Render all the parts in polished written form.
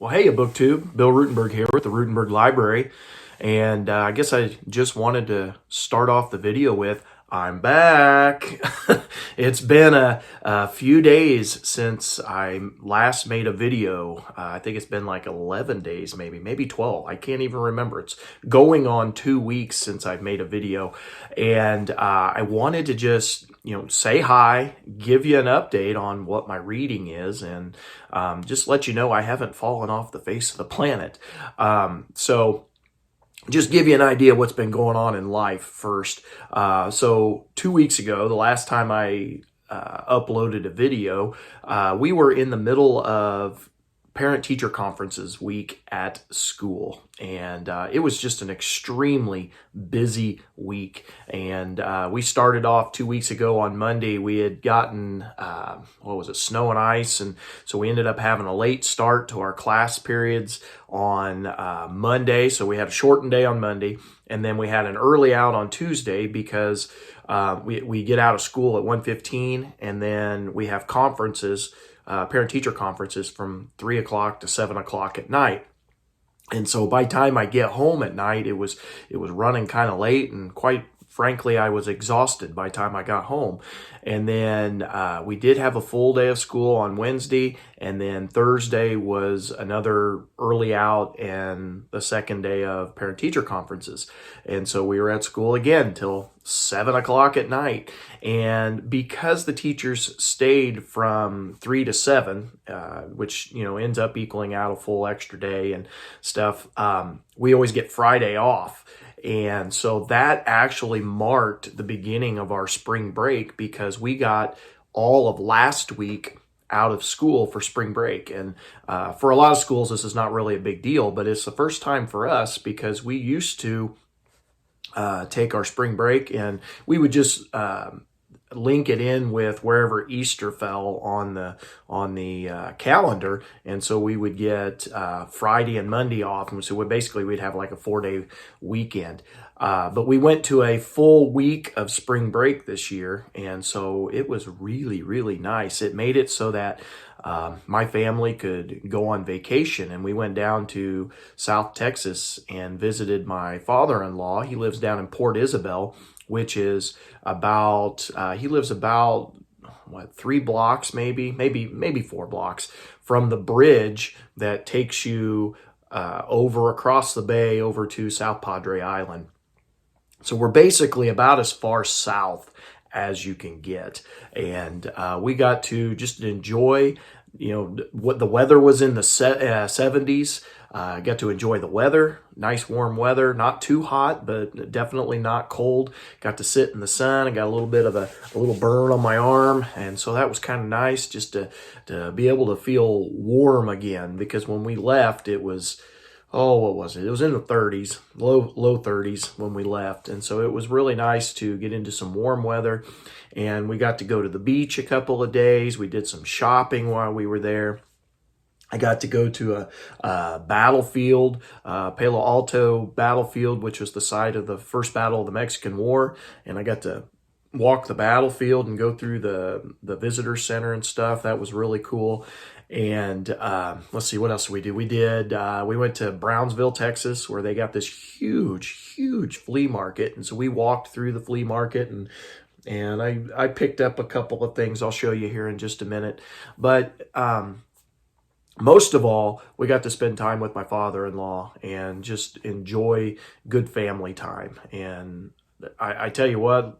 Well, hey, a booktube. Bill Ruttenberg here with the Ruttenberg Library. And I guess I just wanted to start off the video with, I'm back. It's been a few days since I last made a video. I think it's been like 11 days, maybe 12. I can't even remember. It's going on 2 weeks since I've made a video. And I wanted to just, say hi, give you an update on what my reading is, and just let you know I haven't fallen off the face of the planet. So just give you an idea of what's been going on in life first. So 2 weeks ago, the last time I uploaded a video, we were in the middle of parent-teacher conferences week at school, and it was just an extremely busy week. And we started off 2 weeks ago on Monday. We had gotten snow and ice, and so we ended up having a late start to our class periods on Monday. So we had a shortened day on Monday, and then we had an early out on Tuesday because we get out of school at 1:15, and then we have conferences, parent-teacher conferences, from 3 o'clock to 7 o'clock at night. And so by the time I get home at night, it was running kind of late, and quite frankly, I was exhausted by the time I got home. And then we did have a full day of school on Wednesday, and then Thursday was another early out and the second day of parent-teacher conferences. And so we were at school again till 7 o'clock at night. And because the teachers stayed from 3 to 7, which, ends up equaling out a full extra day and stuff, we always get Friday off. And so that actually marked the beginning of our spring break, because we got all of last week out of school for spring break. And for a lot of schools, this is not really a big deal, but it's the first time for us, because we used to take our spring break and we would just link it in with wherever Easter fell on the calendar, and so we would get Friday and Monday off, and so we'd have like a 4-day weekend. But we went to a full week of spring break this year, and so it was really, really nice. It made it so that my family could go on vacation, and we went down to South Texas and visited my father-in-law. He lives down in Port Isabel, which is he lives about 3 blocks, maybe 4 blocks from the bridge that takes you over across the bay over to South Padre Island. So we're basically about as far south as you can get. And we got to just enjoy, what the weather was in the 70s. Got to enjoy the weather, nice warm weather, not too hot, but definitely not cold. Got to sit in the sun. I got a little bit of a little burn on my arm, and so that was kind of nice, just to be able to feel warm again, because when we left, it was, what was it? It was in the 30s, low 30s when we left. And so it was really nice to get into some warm weather. And we got to go to the beach a couple of days. We did some shopping while we were there. I got to go to a battlefield, Palo Alto battlefield, which was the site of the first battle of the Mexican War. And I got to walk the battlefield and go through the visitor center and stuff. That was really cool. And let's see, what else did we do? We went to Brownsville, Texas, where they got this huge flea market. And so we walked through the flea market, and I picked up a couple of things I'll show you here in just a minute. But most of all, we got to spend time with my father-in-law and just enjoy good family time. And I tell you what,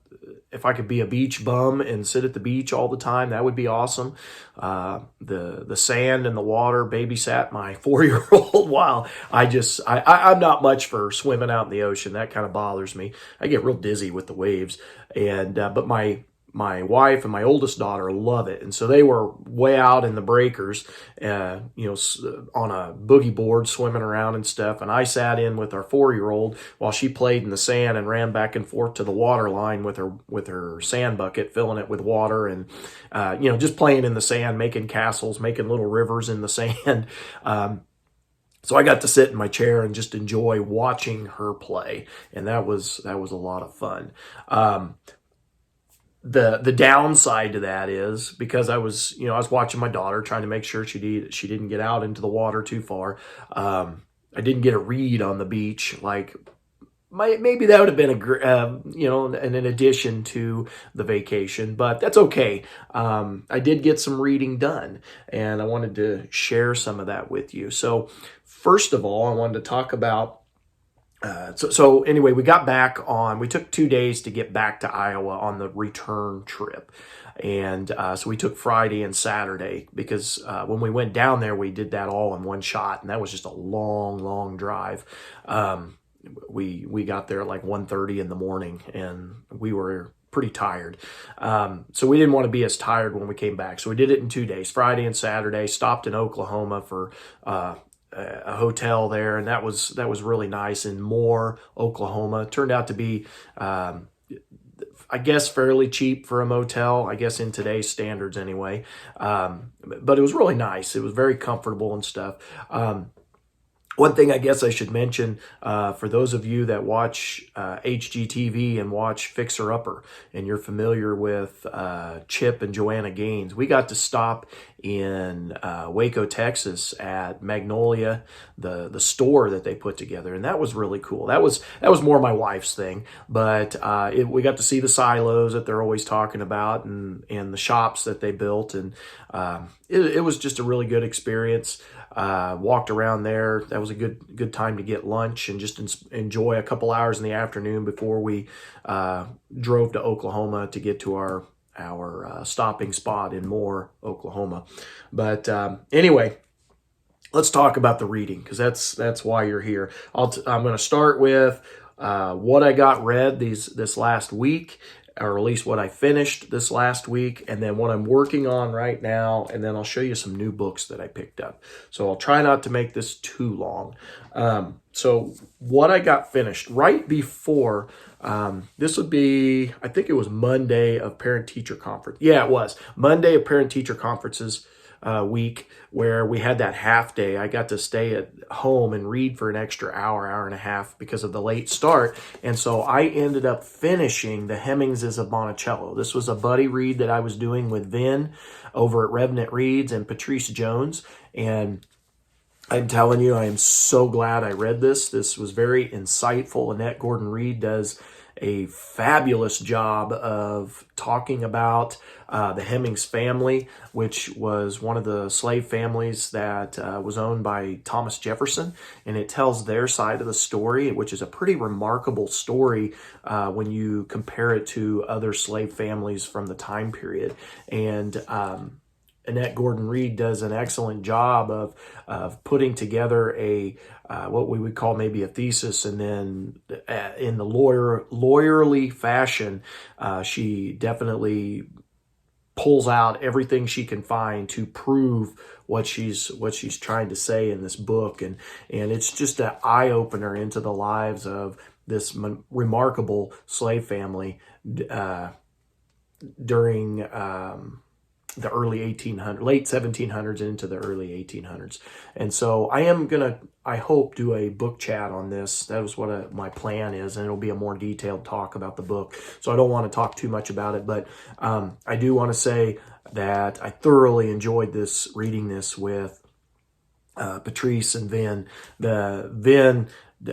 if I could be a beach bum and sit at the beach all the time, that would be awesome. The sand and the water babysat my 4-year-old while I'm not much for swimming out in the ocean. That kind of bothers me. I get real dizzy with the waves. And but my wife and my oldest daughter love it. And so they were way out in the breakers, on a boogie board swimming around and stuff. And I sat in with our 4-year-old while she played in the sand and ran back and forth to the water line with her sand bucket, filling it with water, and, just playing in the sand, making castles, making little rivers in the sand. So I got to sit in my chair and just enjoy watching her play. And that was a lot of fun. the downside to that is because I was watching my daughter, trying to make sure she didn't get out into the water too far. I didn't get a read on the beach. Like, maybe that would have been an addition to the vacation, but that's okay. I did get some reading done, and I wanted to share some of that with you. So first of all, I wanted to talk about so anyway, we took 2 days to get back to Iowa on the return trip. And so we took Friday and Saturday because when we went down there, we did that all in one shot. And that was just a long, long drive. We got there at like 1:30 in the morning, and we were pretty tired. So we didn't want to be as tired when we came back. So we did it in 2 days, Friday and Saturday, stopped in Oklahoma for a hotel there, and that was really nice in Moore, Oklahoma. It turned out to be, I guess, fairly cheap for a motel, I guess in today's standards anyway. But it was really nice. It was very comfortable and stuff. One thing I guess I should mention, for those of you that watch HGTV and watch Fixer Upper, and you're familiar with Chip and Joanna Gaines, we got to stop in Waco, Texas at Magnolia, the store that they put together, and that was really cool. That was more my wife's thing, but we got to see the silos that they're always talking about, and the shops that they built, and it was just a really good experience. Walked around there. That was a good time to get lunch and just enjoy a couple hours in the afternoon before we drove to Oklahoma to get to our stopping spot in Moore, Oklahoma. But anyway, let's talk about the reading, because that's why you're here. I'm going to start with what I got read this last week, or at least what I finished this last week, and then what I'm working on right now, and then I'll show you some new books that I picked up. So I'll try not to make this too long. So what I got finished right before, this would be, I think it was Monday of Parent-Teacher Conference. Yeah, it was Monday of Parent-Teacher Conferences week, where we had that half day. I got to stay at home and read for an extra hour and a half because of the late start. And so I ended up finishing the Hemingses of Monticello. This was a buddy read that I was doing with Vin over at Revenant Reads and Patrice Jones. And I'm telling you, I am so glad I read this. This was very insightful. Annette Gordon-Reed does a fabulous job of talking about the Hemings family, which was one of the slave families that was owned by Thomas Jefferson. And it tells their side of the story, which is a pretty remarkable story when you compare it to other slave families from the time period. And Annette Gordon-Reed does an excellent job of putting together a what we would call maybe a thesis, and then in the lawyerly fashion, she definitely pulls out everything she can find to prove what she's trying to say in this book, and it's just an eye opener into the lives of this remarkable slave family during the early 1800s, late 1700s into the early 1800s. And so I hope, do a book chat on this. That was what my plan is, and it'll be a more detailed talk about the book. So I don't want to talk too much about it, but I do want to say that I thoroughly enjoyed reading this with Patrice and Vin.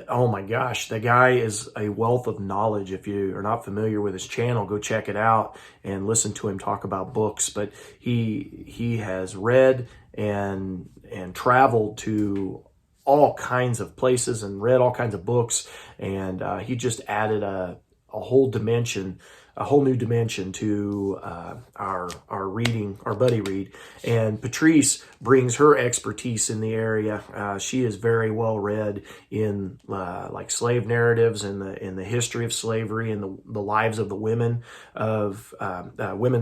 Oh my gosh, the guy is a wealth of knowledge. If you are not familiar with his channel, go check it out and listen to him talk about books. But he has read and traveled to all kinds of places and read all kinds of books, and he just added a whole new dimension to our reading, our buddy read. And Patrice brings her expertise in the area. She is very well read in like slave narratives and in the history of slavery and the lives of the women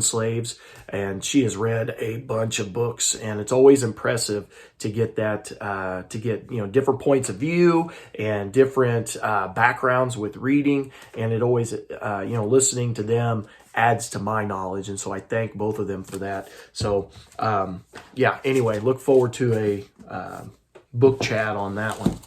slaves. And she has read a bunch of books, and it's always impressive to get different points of view and different backgrounds with reading. And it always listening to them adds to my knowledge, and so I thank both of them for that. So anyway, look forward to a book chat on that one.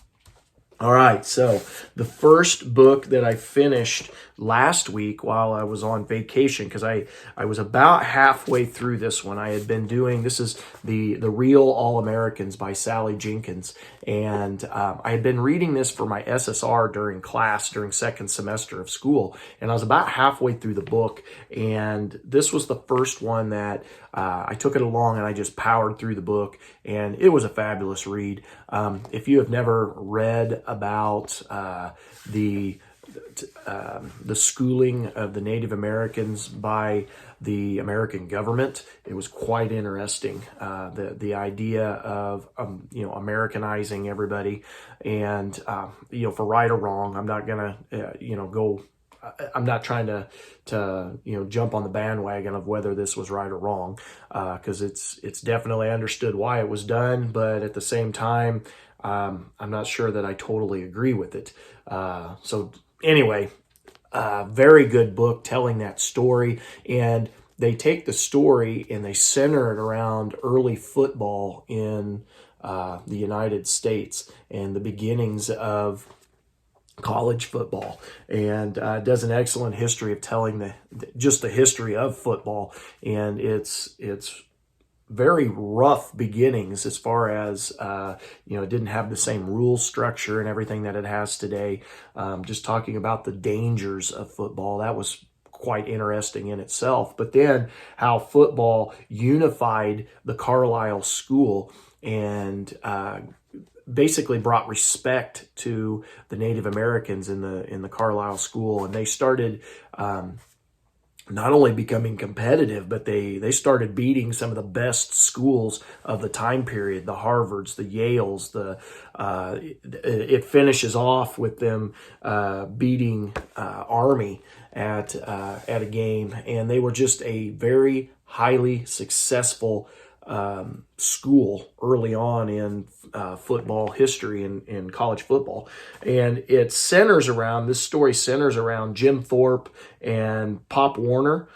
All right, so the first book that I finished last week while I was on vacation, because I was about halfway through this one. I had been doing, this is the Real All Americans by Sally Jenkins, and I had been reading this for my SSR during class, during second semester of school, and I was about halfway through the book, and this was the first one that I took it along and I just powered through the book, and it was a fabulous read. If you have never read about the schooling of the Native Americans by the American government, it was quite interesting. The idea of Americanizing everybody, and for right or wrong, I'm not gonna go. I'm not trying to jump on the bandwagon of whether this was right or wrong, because it's definitely understood why it was done, but at the same time, I'm not sure that I totally agree with it. So anyway, very good book telling that story, and they take the story and they center it around early football in the United States and the beginnings of college football, and does an excellent history of telling just the history of football, and it's very rough beginnings as far as it didn't have the same rule structure and everything that it has today. Just talking about the dangers of football, that was quite interesting in itself. But then how football unified the Carlisle school and basically brought respect to the Native Americans in the Carlisle school, and they started not only becoming competitive, but they started beating some of the best schools of the time period, the Harvards, the Yales. It finishes off with them beating Army at a game, and they were just a very highly successful school early on in football history in college football. And this story centers around Jim Thorpe and Pop Warner,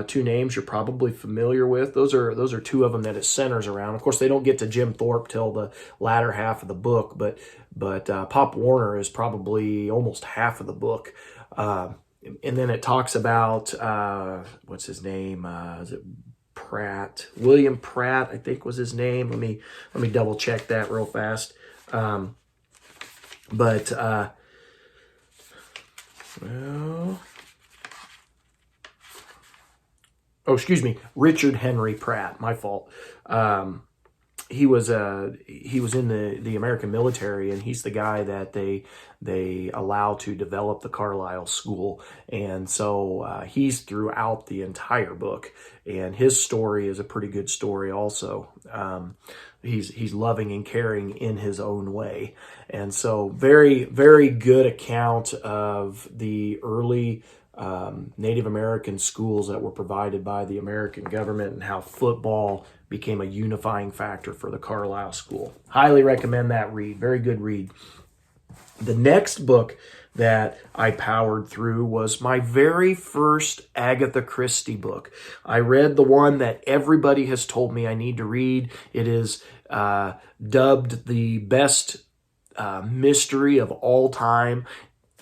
two names you're probably familiar with. Those are two of them that it centers around. Of course, they don't get to Jim Thorpe till the latter half of the book, but Pop Warner is probably almost half of the book. And then it talks about what's his name? Is it William Pratt, I think was his name. Let me double check that real fast. Excuse me, Richard Henry Pratt. My fault. He was in the American military, and he's the guy that they allow to develop the Carlisle school, and so he's throughout the entire book, and his story is a pretty good story also. He's loving and caring in his own way, and so very, very good account of the early Native American schools that were provided by the American government, and how football became a unifying factor for the Carlisle school. Highly recommend that read. Very good read. The next book that I powered through was my very first Agatha Christie book. I read the one that everybody has told me I need to read. It is dubbed the best mystery of all time.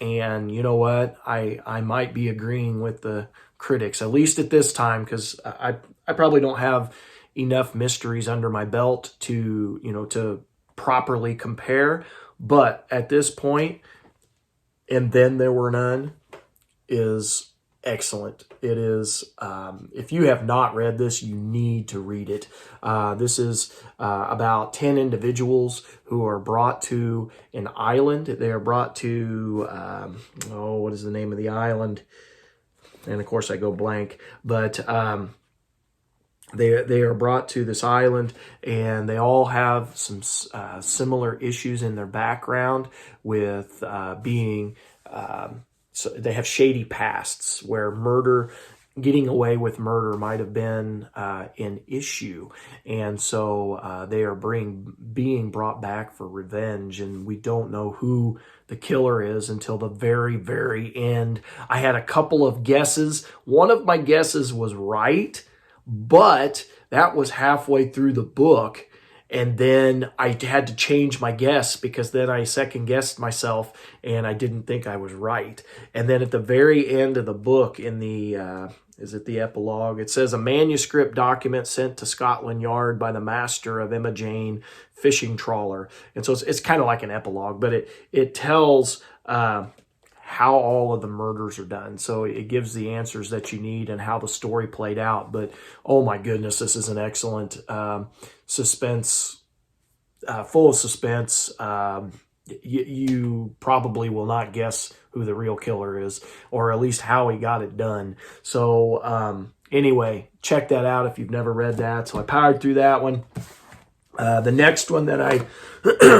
And you know what? I might be agreeing with the critics, at least at this time, because I probably don't have enough mysteries under my belt to properly compare. But at this point, And Then There Were None is excellent. It is, if you have not read this, you need to read it. This is about 10 individuals who are brought to an island. They are brought to, what is the name of the island? And of course I go blank, but they are brought to this island, and they all have some similar issues in their background with being, so they have shady pasts where getting away with murder might have been an issue. And so they are being brought back for revenge, and we don't know who the killer is until the very, very end. I had a couple of guesses. One of my guesses was right, but that was halfway through the book, And then I had to change my guess because then I second guessed myself and I didn't think I was right. And then at the very end of the book, in the is it the epilogue? It says a manuscript document sent to Scotland Yard by the master of Emma Jane fishing trawler. And so it's kind of like an epilogue, but it tells how all of the murders are done. So it gives the answers that you need and how the story played out. But oh my goodness, this is an excellent suspense, full of suspense. You probably will not guess who the real killer is, or at least how he got it done. So anyway, check that out if you've never read that. So I powered through that one. The next one that I,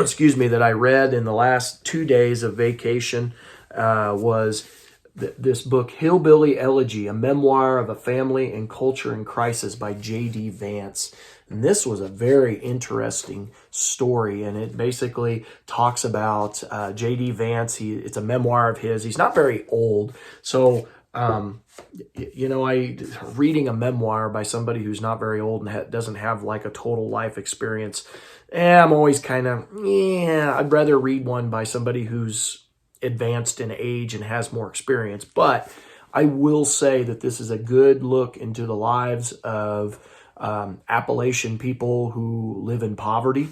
excuse me, that I read in the last 2 days of vacation was this book, Hillbilly Elegy, a memoir of a family and culture in crisis by J.D. Vance. And this was a very interesting story, and it basically talks about J.D. Vance. It's a memoir of his. He's not very old, so reading a memoir by somebody who's not very old and doesn't have like a total life experience, I'm always kind of, I'd rather read one by somebody who's advanced in age and has more experience. But I will say that this is a good look into the lives of Appalachian people who live in poverty.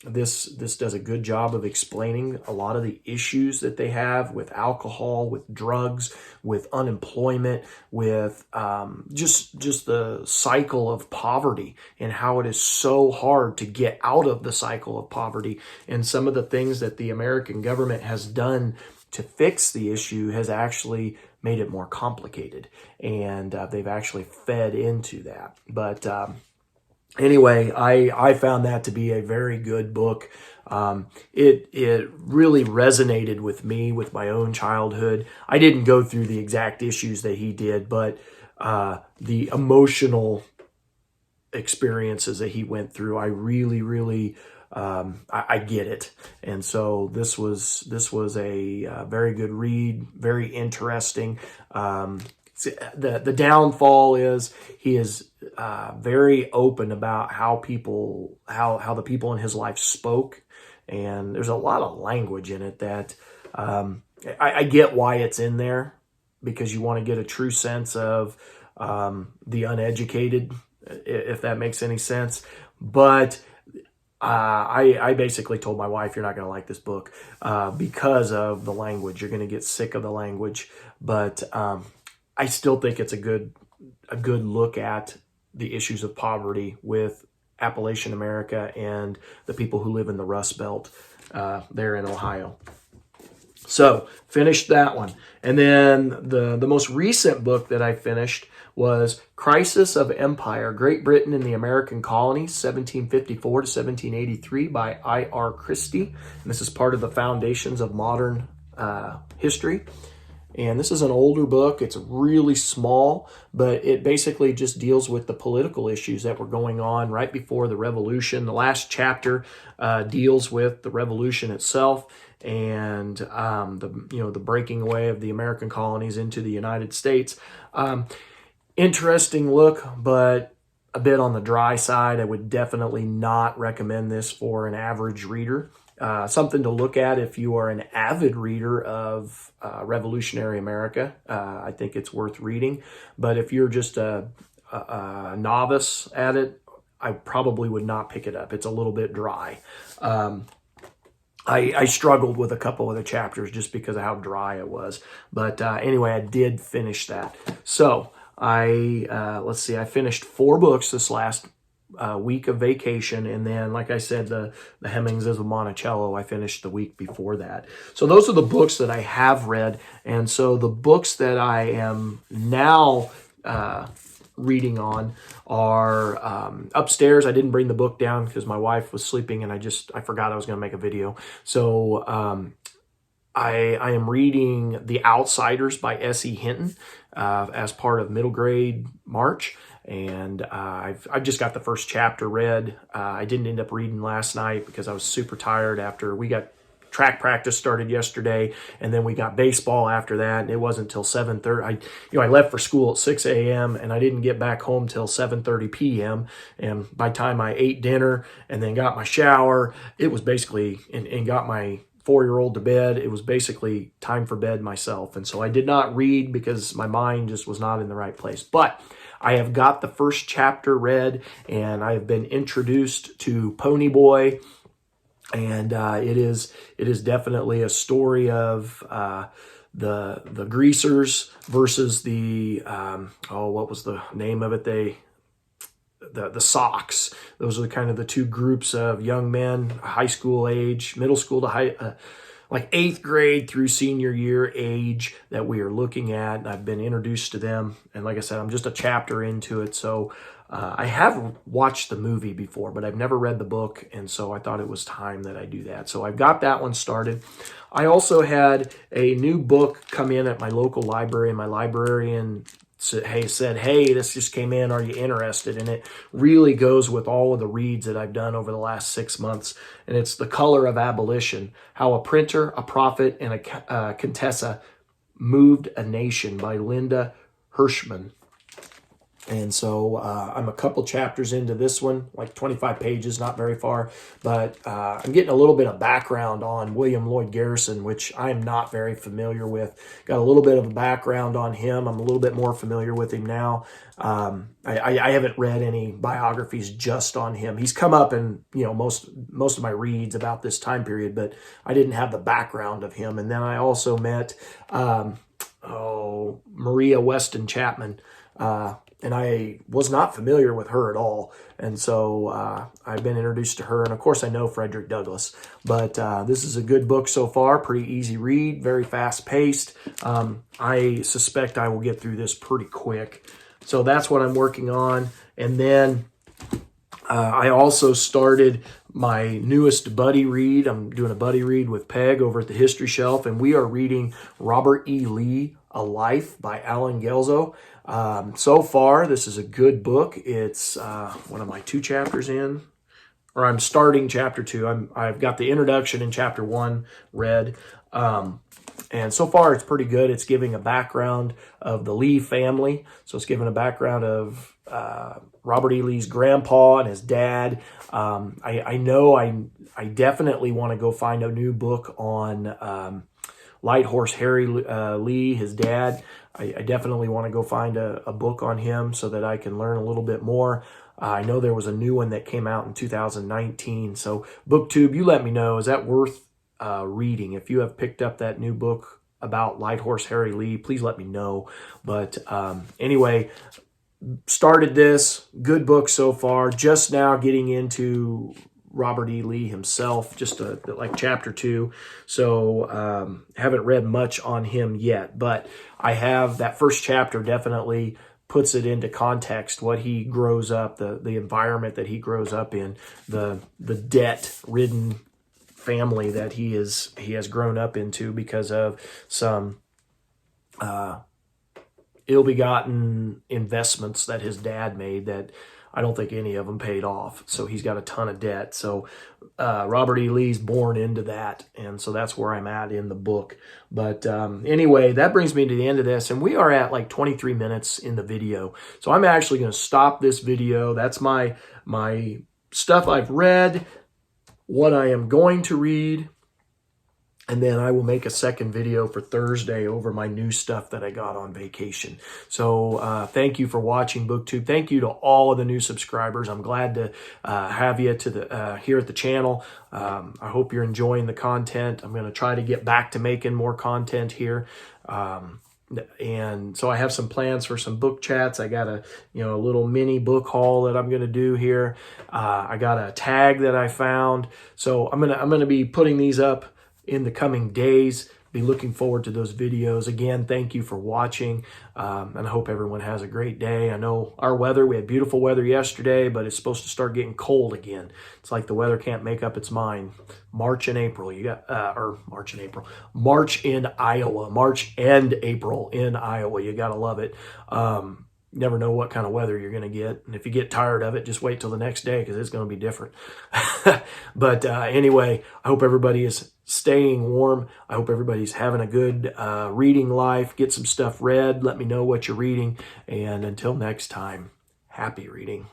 This does a good job of explaining a lot of the issues that they have with alcohol, with drugs, with unemployment, with just the cycle of poverty and how it is so hard to get out of the cycle of poverty. And some of the things that the American government has done to fix the issue has actually made it more complicated. And they've actually fed into that. But anyway, I found that to be a very good book. It really resonated with me, with my own childhood. I didn't go through the exact issues that he did, but the emotional experiences that he went through, I really I get it. And so this was a very good read, very interesting. The downfall is he is very open about how the people in his life spoke, and there's a lot of language in it that I get why it's in there, because you want to get a true sense of the uneducated, if that makes any sense. But I basically told my wife, you're not going to like this book because of the language. You're going to get sick of the language. But I still think it's a good look at the issues of poverty with Appalachian America and the people who live in the Rust Belt there in Ohio. So finished that one. And then the most recent book that I finished was Crisis of Empire, Great Britain and the American Colonies, 1754 to 1783 by I.R. Christie. And this is part of the Foundations of Modern History. And this is an older book. It's really small, but it basically just deals with the political issues that were going on right before the Revolution. The last chapter deals with the Revolution itself and the breaking away of the American colonies into the United States. Interesting look, but a bit on the dry side. I would definitely not recommend this for an average reader. Something to look at if you are an avid reader of Revolutionary America. I think it's worth reading. But if you're just a novice at it, I probably would not pick it up. It's a little bit dry. I struggled with a couple of the chapters just because of how dry it was. But anyway, I did finish that. So let's see, I finished 4 books this last week of vacation, and then, like I said, the Hemingses of Monticello I finished the week before that. So those are the books that I have read, and so the books that I am now reading on are upstairs. I didn't bring the book down because my wife was sleeping, and I forgot I was going to make a video. So I am reading The Outsiders by S.E. Hinton as part of middle grade March. And I've just got the first chapter read. I didn't end up reading last night because I was super tired after we got track practice started yesterday, and then we got baseball after that, and it wasn't until 7:30. I left for school at 6 a.m. and I didn't get back home till 7:30 p.m. And by the time I ate dinner and then got my shower, it was basically and got my 4-year-old to bed, it was basically time for bed myself. And so I did not read because my mind just was not in the right place. But I have got the first chapter read, and I have been introduced to Pony Boy, and it is definitely a story of the greasers versus the what was the name of it? The Sox. Those are kind of the two groups of young men, high school age, middle school to high, like 8th grade through senior year age that we are looking at. And I've been introduced to them. And like I said, I'm just a chapter into it. So I have watched the movie before, but I've never read the book. And so I thought it was time that I do that. So I've got that one started. I also had a new book come in at my local library, and my librarian said, hey, this just came in. Are you interested? And it really goes with all of the reads that I've done over the last 6 months. And it's The Color of Abolition, How a Printer, a Prophet, and a Contessa Moved a Nation by Linda Hirschman. And so I'm a couple chapters into this one, like 25 pages, not very far. But I'm getting a little bit of background on William Lloyd Garrison, which I'm not very familiar with. Got a little bit of a background on him. I'm a little bit more familiar with him now. I haven't read any biographies just on him. He's come up in most of my reads about this time period, but I didn't have the background of him. And then I also met Maria Weston Chapman. And I was not familiar with her at all. And so I've been introduced to her. And of course, I know Frederick Douglass. But this is a good book so far. Pretty easy read, very fast paced. I suspect I will get through this pretty quick. So that's what I'm working on. And then I also started my newest buddy read. I'm doing a buddy read with Peg over at the History Shelf. And we are reading Robert E. Lee, A Life by Alan Gelzo. So far, this is a good book. It's, what am I, 2 chapters in? Or I'm starting chapter 2. I've got the introduction in chapter 1 read. And so far, it's pretty good. It's giving a background of the Lee family. So it's giving a background of Robert E. Lee's grandpa and his dad. I know I definitely want to go find a new book on Light Horse Harry Lee, his dad. I definitely want to go find a book on him so that I can learn a little bit more. I know there was a new one that came out in 2019. So BookTube, you let me know. Is that worth reading? If you have picked up that new book about Light Horse Harry Lee, please let me know. But anyway, started this. Good book so far. Just now getting into Robert E. Lee himself, just like chapter 2. So haven't read much on him yet, but I have that first chapter definitely puts it into context, what he grows up, the environment that he grows up in, the debt-ridden family that he has grown up into because of some ill-begotten investments that his dad made that I don't think any of them paid off. So he's got a ton of debt. So Robert E. Lee's born into that. And so that's where I'm at in the book. But anyway, that brings me to the end of this. And we are at like 23 minutes in the video. So I'm actually going to stop this video. That's my stuff I've read, what I am going to read. And then I will make a second video for Thursday over my new stuff that I got on vacation. So thank you for watching BookTube. Thank you to all of the new subscribers. I'm glad to have you here at the channel. I hope you're enjoying the content. I'm going to try to get back to making more content here. And so I have some plans for some book chats. I got a little mini book haul that I'm going to do here. I got a tag that I found. So I'm going to be putting these up in the coming days. Be looking forward to those videos. Again, thank you for watching, and I hope everyone has a great day. I know our weather, we had beautiful weather yesterday, but it's supposed to start getting cold again. It's like the weather can't make up its mind. March and April, March in Iowa, March and April in Iowa. You got to love it. never know what kind of weather you're going to get. And if you get tired of it, just wait till the next day because it's going to be different. But anyway, I hope everybody is staying warm. I hope everybody's having a good reading life. Get some stuff read. Let me know what you're reading. And until next time, happy reading.